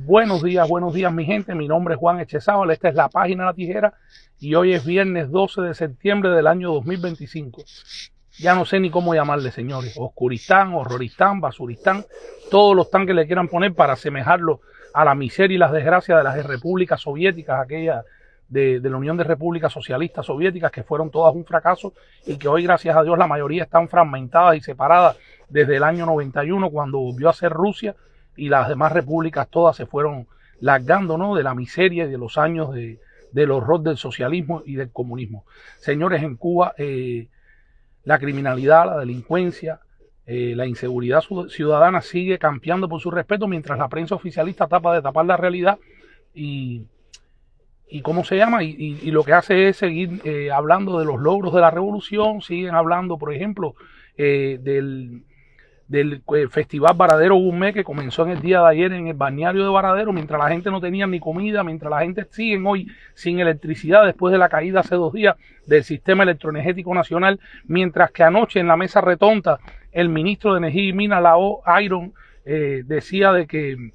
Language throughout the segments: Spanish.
Buenos días mi gente, mi nombre es Juan Echezábal, esta es la página de La Tijera y hoy es viernes 12 de septiembre del año 2025. Ya no sé ni cómo llamarle, señores, Oscuristán, Horroristán, Basuristán, todos los tan que le quieran poner para asemejarlo a la miseria y las desgracias de las repúblicas soviéticas, aquellas de la Unión de Repúblicas Socialistas Soviéticas, que fueron todas un fracaso y que hoy, gracias a Dios, la mayoría están fragmentadas y separadas desde el año 91, cuando volvió a ser Rusia, y las demás repúblicas todas se fueron largando, ¿no?, de la miseria y de los años del horror del socialismo y del comunismo. Señores, en Cuba la criminalidad, la delincuencia, la inseguridad ciudadana sigue campeando por su respeto, mientras la prensa oficialista trata de tapar la realidad y ¿cómo se llama? Y lo que hace es seguir hablando de los logros de la revolución. Siguen hablando, por ejemplo, del Festival Varadero Gourmet, que comenzó en el día de ayer en el balneario de Varadero, mientras la gente no tenía ni comida, mientras la gente sigue hoy sin electricidad después de la caída hace 2 días del sistema electroenergético nacional, mientras que anoche en la mesa retonta el ministro de Energía y Minas, Lao Iron, decía de que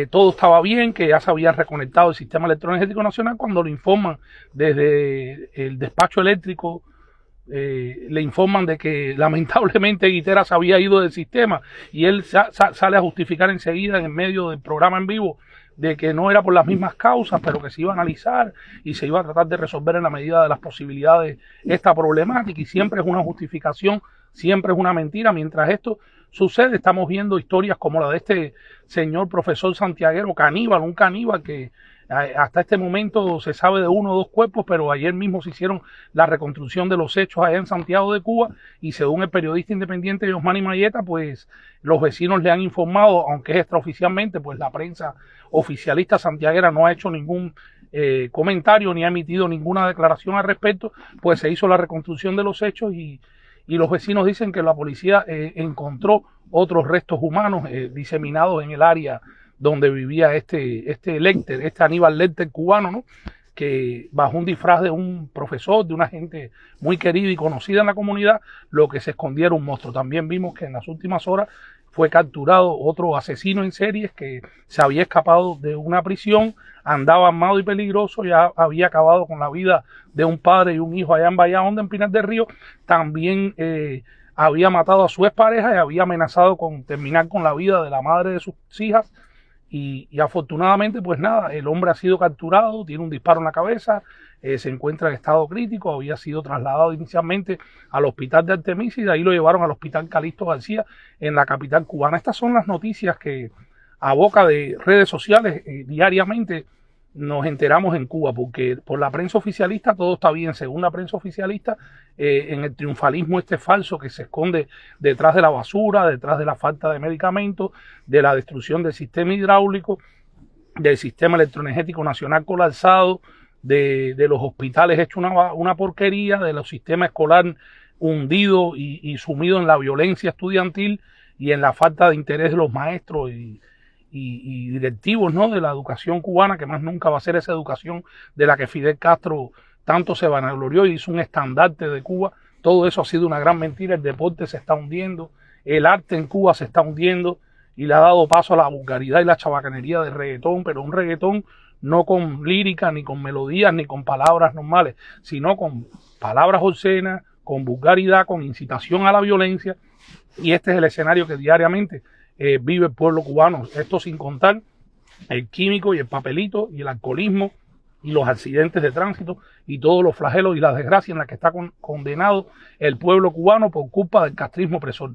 todo estaba bien, que ya se había reconectado el sistema electroenergético nacional, cuando lo informan desde el despacho eléctrico. Le informan de que lamentablemente Guitera se había ido del sistema y él sale a justificar enseguida en el medio del programa en vivo de que no era por las mismas causas, pero que se iba a analizar y se iba a tratar de resolver en la medida de las posibilidades esta problemática, y siempre es una justificación, siempre es una mentira. Mientras esto sucede, estamos viendo historias como la de este señor profesor santiaguero, caníbal, un caníbal que hasta este momento se sabe de 1 o 2 cuerpos, pero ayer mismo se hicieron la reconstrucción de los hechos allá en Santiago de Cuba, y según el periodista independiente Osmani Mayeta, pues los vecinos le han informado, aunque es extraoficialmente, pues la prensa oficialista santiaguera no ha hecho ningún comentario ni ha emitido ninguna declaración al respecto. Pues se hizo la reconstrucción de los hechos y los vecinos dicen que la policía encontró otros restos humanos diseminados en el área donde vivía este Lecter, este Aníbal Lecter cubano, ¿no?, que bajo un disfraz de un profesor, de una gente muy querida y conocida en la comunidad, lo que se escondía era un monstruo. También vimos que en las últimas horas fue capturado otro asesino en series que se había escapado de una prisión, andaba armado y peligroso, ya había acabado con la vida de un padre y un hijo allá en Bahía Honda, en Pinar del Río. También había matado a su expareja y había amenazado con terminar con la vida de la madre de sus hijas. Y afortunadamente, pues nada, el hombre ha sido capturado, tiene un disparo en la cabeza, se encuentra en estado crítico, había sido trasladado inicialmente al hospital de Artemisa y de ahí lo llevaron al hospital Calixto García en la capital cubana. Estas son las noticias que a boca de redes sociales diariamente nos enteramos en Cuba, porque por la prensa oficialista todo está bien. Según la prensa oficialista, en el triunfalismo este falso que se esconde detrás de la basura, detrás de la falta de medicamentos, de la destrucción del sistema hidráulico, del sistema electroenergético nacional colapsado, de los hospitales hechos una porquería, de los sistemas escolar hundido y sumido en la violencia estudiantil y en la falta de interés de los maestros y directivos, ¿no?, de la educación cubana, que más nunca va a ser esa educación de la que Fidel Castro tanto se vanaglorió y hizo un estandarte de Cuba. Todo eso ha sido una gran mentira. El deporte se está hundiendo, el arte en Cuba se está hundiendo y le ha dado paso a la vulgaridad y la chabacanería del reggaetón, pero un reggaetón no con lírica, ni con melodías, ni con palabras normales, sino con palabras obscenas, con vulgaridad, con incitación a la violencia. Y este es el escenario que diariamente vive el pueblo cubano. Esto sin contar el químico y el papelito y el alcoholismo y los accidentes de tránsito y todos los flagelos y las desgracias en las que está condenado el pueblo cubano por culpa del castrismo opresor.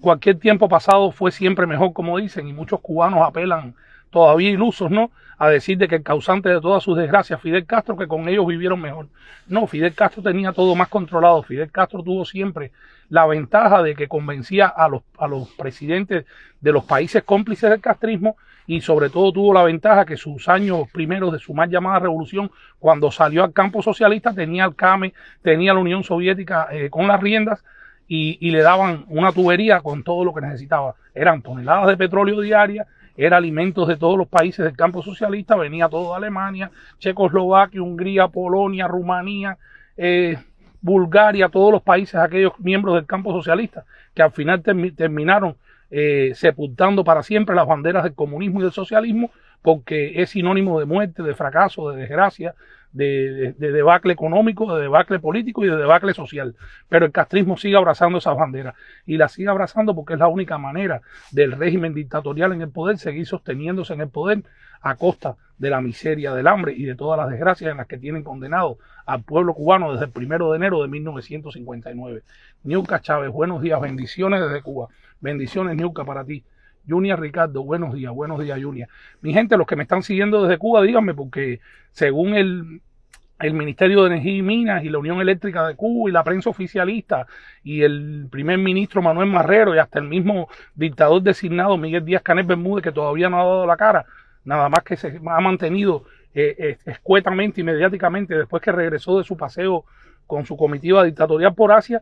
Cualquier tiempo pasado fue siempre mejor, como dicen, y muchos cubanos apelan, todavía ilusos, ¿no?, a decir de que el causante de todas sus desgracias, Fidel Castro, que con ellos vivieron mejor. No, Fidel Castro tenía todo más controlado. Fidel Castro tuvo siempre la ventaja de que convencía a los presidentes de los países cómplices del castrismo, y sobre todo tuvo la ventaja que sus años primeros de su mal llamada revolución, cuando salió al campo socialista, tenía al CAME, tenía la Unión Soviética con las riendas, y le daban una tubería con todo lo que necesitaba. Eran toneladas de petróleo diarias, era alimentos de todos los países del campo socialista, venía todo de Alemania, Checoslovaquia, Hungría, Polonia, Rumanía, Bulgaria, todos los países, aquellos miembros del campo socialista, que al final terminaron sepultando para siempre las banderas del comunismo y del socialismo, porque es sinónimo de muerte, de fracaso, de desgracia, de debacle económico, de debacle político y de debacle social. Pero el castrismo sigue abrazando esas banderas y las sigue abrazando porque es la única manera del régimen dictatorial en el poder seguir sosteniéndose en el poder a costa de la miseria, del hambre y de todas las desgracias en las que tienen condenado al pueblo cubano desde el 1 de enero de 1959. Niurka Chávez, buenos días, bendiciones desde Cuba. Bendiciones, Niurka, para ti. Junia Ricardo, buenos días, Junia. Mi gente, los que me están siguiendo desde Cuba, díganme, porque según el Ministerio de Energía y Minas y la Unión Eléctrica de Cuba y la prensa oficialista y el primer ministro Manuel Marrero y hasta el mismo dictador designado Miguel Díaz-Canel Bermúdez, que todavía no ha dado la cara, nada más que se ha mantenido escuetamente y mediáticamente después que regresó de su paseo con su comitiva dictatorial por Asia,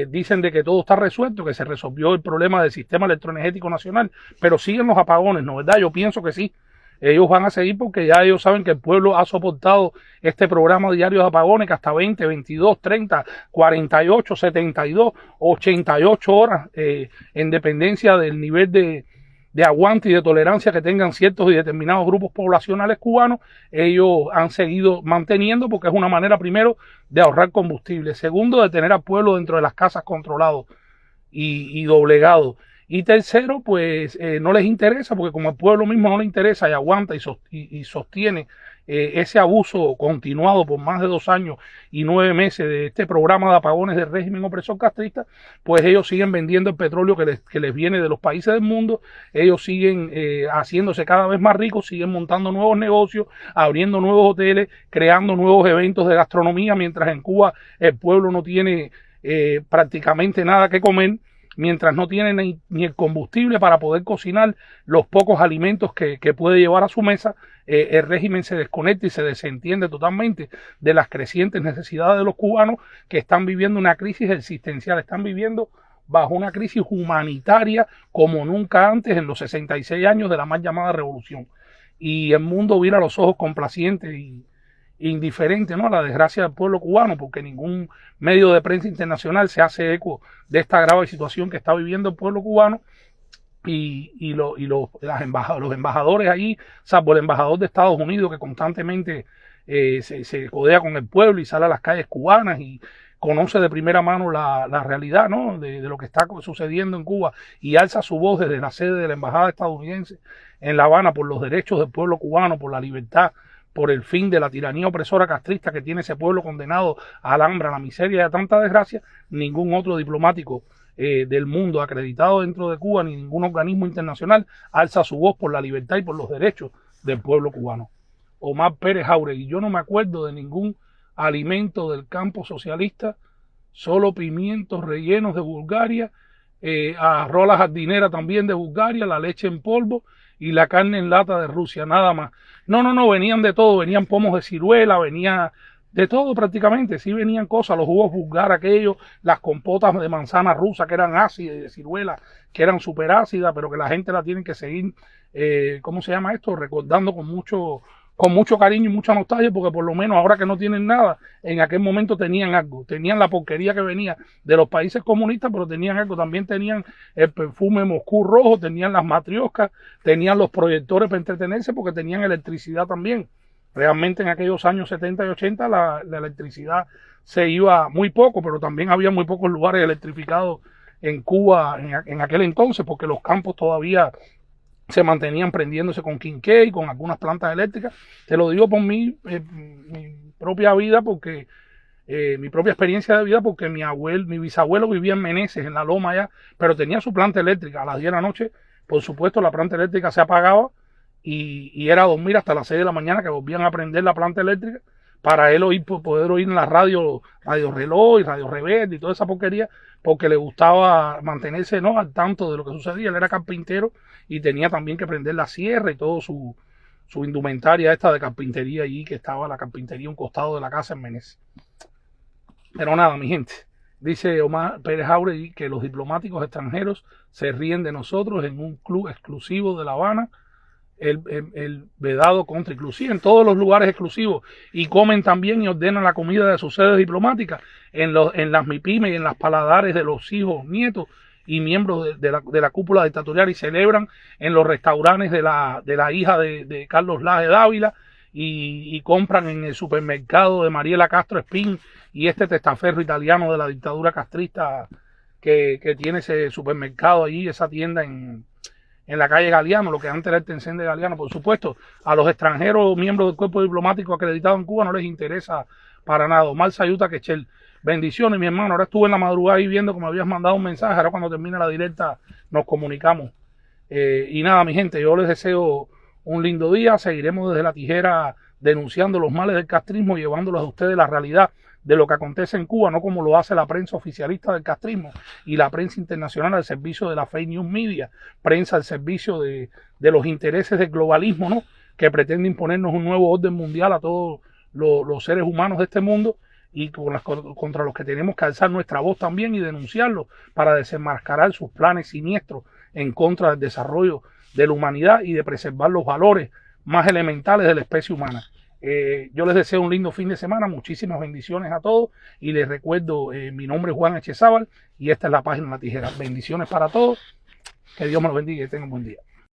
dicen de que todo está resuelto, que se resolvió el problema del sistema electroenergético nacional, pero siguen los apagones, ¿no verdad? Yo pienso que sí. Ellos van a seguir porque ya ellos saben que el pueblo ha soportado este programa diario de apagones que hasta 20, 22, 30, 48, 72, 88 horas en dependencia del nivel de aguante y de tolerancia que tengan ciertos y determinados grupos poblacionales cubanos, ellos han seguido manteniendo porque es una manera, primero, de ahorrar combustible, segundo, de tener al pueblo dentro de las casas controlado y doblegado, y tercero, pues no les interesa porque como al pueblo mismo no le interesa y aguanta y sostiene ese abuso continuado por más de 2 años y 9 meses de este programa de apagones del régimen opresor castrista, pues ellos siguen vendiendo el petróleo que les viene de los países del mundo, ellos siguen haciéndose cada vez más ricos, siguen montando nuevos negocios, abriendo nuevos hoteles, creando nuevos eventos de gastronomía, mientras en Cuba el pueblo no tiene prácticamente nada que comer, mientras no tiene ni el combustible para poder cocinar los pocos alimentos que puede llevar a su mesa, el régimen se desconecta y se desentiende totalmente de las crecientes necesidades de los cubanos que están viviendo una crisis existencial, están viviendo bajo una crisis humanitaria como nunca antes en los 66 años de la mal llamada revolución. Y el mundo vira los ojos complacientes y indiferente, ¿no?, a la desgracia del pueblo cubano, porque ningún medio de prensa internacional se hace eco de esta grave situación que está viviendo el pueblo cubano y los embajadores allí, salvo el embajador de Estados Unidos que constantemente se codea con el pueblo y sale a las calles cubanas y conoce de primera mano la realidad, ¿no?, de lo que está sucediendo en Cuba y alza su voz desde la sede de la embajada estadounidense en La Habana por los derechos del pueblo cubano, por la libertad, por el fin de la tiranía opresora castrista que tiene ese pueblo condenado al hambre, a la miseria y a tanta desgracia. Ningún otro diplomático del mundo acreditado dentro de Cuba, ni ningún organismo internacional alza su voz por la libertad y por los derechos del pueblo cubano. Omar Pérez Jauregui, yo no me acuerdo de ningún alimento del campo socialista, solo pimientos rellenos de Bulgaria, arroz a la jardinera también de Bulgaria, la leche en polvo y la carne en lata de Rusia, nada más. No, venían de todo, venían pomos de ciruela, venía de todo prácticamente, sí venían cosas, los jugos vulgar aquellos, las compotas de manzana rusa que eran ácidas y de ciruela que eran súper ácidas, pero que la gente la tiene que seguir, ¿cómo se llama esto?, recordando con mucho cariño y mucha nostalgia, porque por lo menos ahora que no tienen nada, en aquel momento tenían algo, tenían la porquería que venía de los países comunistas, pero tenían algo, también tenían el perfume Moscú rojo, tenían las matrioscas, tenían los proyectores para entretenerse, porque tenían electricidad también. Realmente en aquellos años 70 y 80 la electricidad se iba muy poco, pero también había muy pocos lugares electrificados en Cuba en aquel entonces, porque los campos todavía se mantenían prendiéndose con quinqué y con algunas plantas eléctricas. Te lo digo por mi propia vida, porque mi propia experiencia de vida, porque mi bisabuelo vivía en Meneses, en la Loma allá, pero tenía su planta eléctrica. A las 10 de la noche, por supuesto, la planta eléctrica se apagaba y era dormir hasta las 6 de la mañana que volvían a prender la planta eléctrica para él poder oír en la radio reloj y radio rebelde y toda esa porquería, porque le gustaba mantenerse, ¿no?, al tanto de lo que sucedía. Él era carpintero y tenía también que prender la sierra y todo su indumentaria esta de carpintería allí, que estaba la carpintería a un costado de la casa en Meneses. Pero nada, mi gente, dice Omar Pérez Jauregui que los diplomáticos extranjeros se ríen de nosotros en un club exclusivo de La Habana, el vedado contra, inclusive en todos los lugares exclusivos, y comen también y ordenan la comida de sus sedes diplomáticas en las MIPYME y en las paladares de los hijos, nietos y miembros de la cúpula dictatorial y celebran en los restaurantes de la hija de Carlos Laje Dávila y compran en el supermercado de Mariela Castro Espín y este testaferro italiano de la dictadura castrista que tiene ese supermercado allí, esa tienda en la calle Galeano, lo que antes era el Tencent de Galeano. Por supuesto, a los extranjeros miembros del cuerpo diplomático acreditado en Cuba no les interesa para nada. Omar Sayuta Quechel, bendiciones, mi hermano. Ahora estuve en la madrugada ahí viendo que me habías mandado un mensaje. Ahora cuando termine la directa nos comunicamos. Y nada, mi gente, yo les deseo un lindo día. Seguiremos desde La Tijera denunciando los males del castrismo, llevándolos a ustedes la realidad de lo que acontece en Cuba, no como lo hace la prensa oficialista del castrismo y la prensa internacional al servicio de la fake news media, prensa al servicio de los intereses del globalismo, ¿no? Que pretende imponernos un nuevo orden mundial a todos los seres humanos de este mundo y contra los que tenemos que alzar nuestra voz también y denunciarlos para desenmascarar sus planes siniestros en contra del desarrollo de la humanidad y de preservar los valores más elementales de la especie humana. Yo les deseo un lindo fin de semana, muchísimas bendiciones a todos y les recuerdo, mi nombre es Juan Echezábal y esta es la página La Tijera. Bendiciones para todos, que Dios me los bendiga y tengan un buen día.